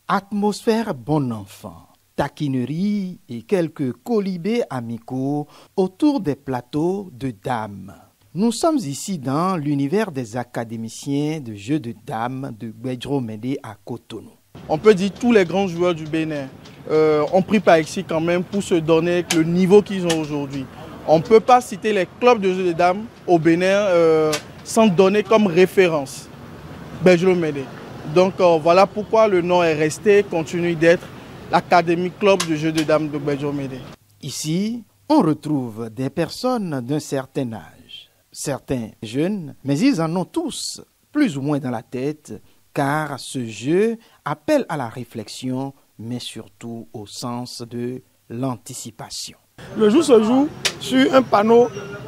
Atmosphère bon enfant, taquinerie et quelques colibés amicaux autour des plateaux de dames. Nous sommes ici dans l'univers des académiciens de jeux de dames de Gbedjro-Médé à Cotonou. On peut dire que tous les grands joueurs du Bénin ont pris par ici quand même pour se donner avec le niveau qu'ils ont aujourd'hui. On ne peut pas citer les clubs de jeux de dames au Bénin sans donner comme référence Gbedjro-Médé. Donc voilà pourquoi le nom est resté, continue d'être l'Académie Club de jeux de dames de Gbedjro-Médé. Ici, on retrouve des personnes d'un certain âge, certains jeunes, mais ils en ont tous plus ou moins dans la tête, car ce jeu appelle à la réflexion, mais surtout au sens de l'anticipation. Le jeu se joue sur un panneau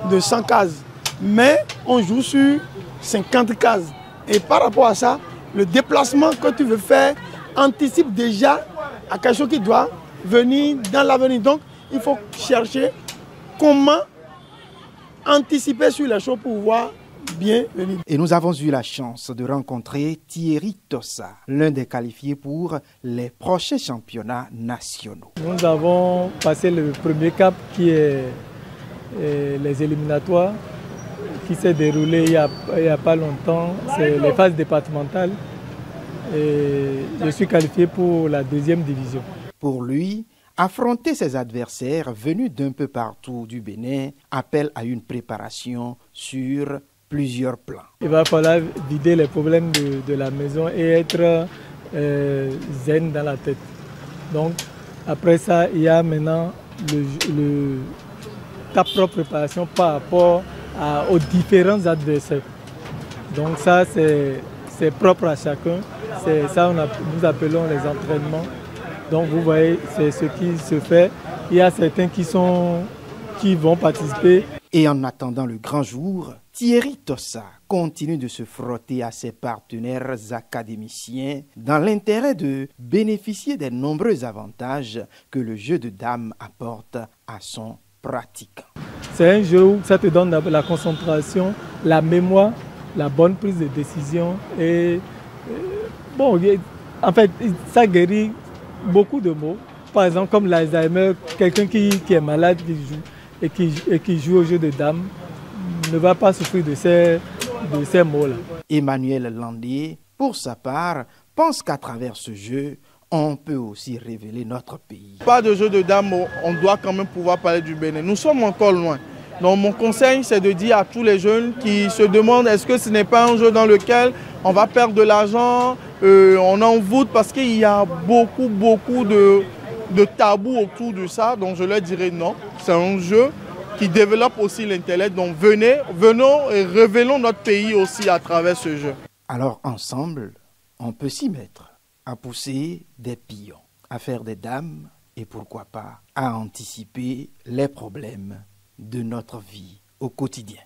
de 100 cases, mais on joue sur 50 cases. Et par rapport à ça, le déplacement que tu veux faire anticipe déjà à quelque chose qui doit venir dans l'avenir. Donc, il faut chercher comment anticiper sur les choses pour pouvoir bien venir. Et nous avons eu la chance de rencontrer Thierry Tossa, l'un des qualifiés pour les prochains championnats nationaux. Nous avons passé le premier cap qui est les éliminatoires, qui s'est déroulé il y a pas longtemps, c'est les phases départementales. Et je suis qualifié pour la deuxième division. Pour lui, affronter ses adversaires venus d'un peu partout du Bénin appelle à une préparation sur plusieurs plans. Il va falloir vider les problèmes de la maison et être zen dans la tête. Donc après ça, il y a maintenant ta propre préparation par rapport aux différents adversaires. Donc ça, c'est propre à chacun. C'est ça nous appelons les entraînements. Donc vous voyez, c'est ce qui se fait. Il y a certains qui vont participer. Et en attendant le grand jour, Thierry Tossa continue de se frotter à ses partenaires académiciens dans l'intérêt de bénéficier des nombreux avantages que le jeu de dames apporte à son pratiquant. C'est un jeu où ça te donne la concentration, la mémoire, la bonne prise de décision et bon, en fait, ça guérit beaucoup de maux. Par exemple, comme l'Alzheimer, quelqu'un qui est malade qui joue au jeu de dames ne va pas souffrir de ces maux-là. Emmanuel Landé, pour sa part, pense qu'à travers ce jeu, on peut aussi révéler notre pays. Pas de jeu de dames, on doit quand même pouvoir parler du Bénin. Nous sommes encore loin. Donc mon conseil, c'est de dire à tous les jeunes qui se demandent est-ce que ce n'est pas un jeu dans lequel on va perdre de l'argent, on en voûte, parce qu'il y a beaucoup de tabous autour de ça. Donc je leur dirais non, c'est un jeu qui développe aussi l'intellect. Donc venons et révélons notre pays aussi à travers ce jeu. Alors ensemble, on peut s'y mettre à pousser des pions, à faire des dames et pourquoi pas à anticiper les problèmes de notre vie au quotidien.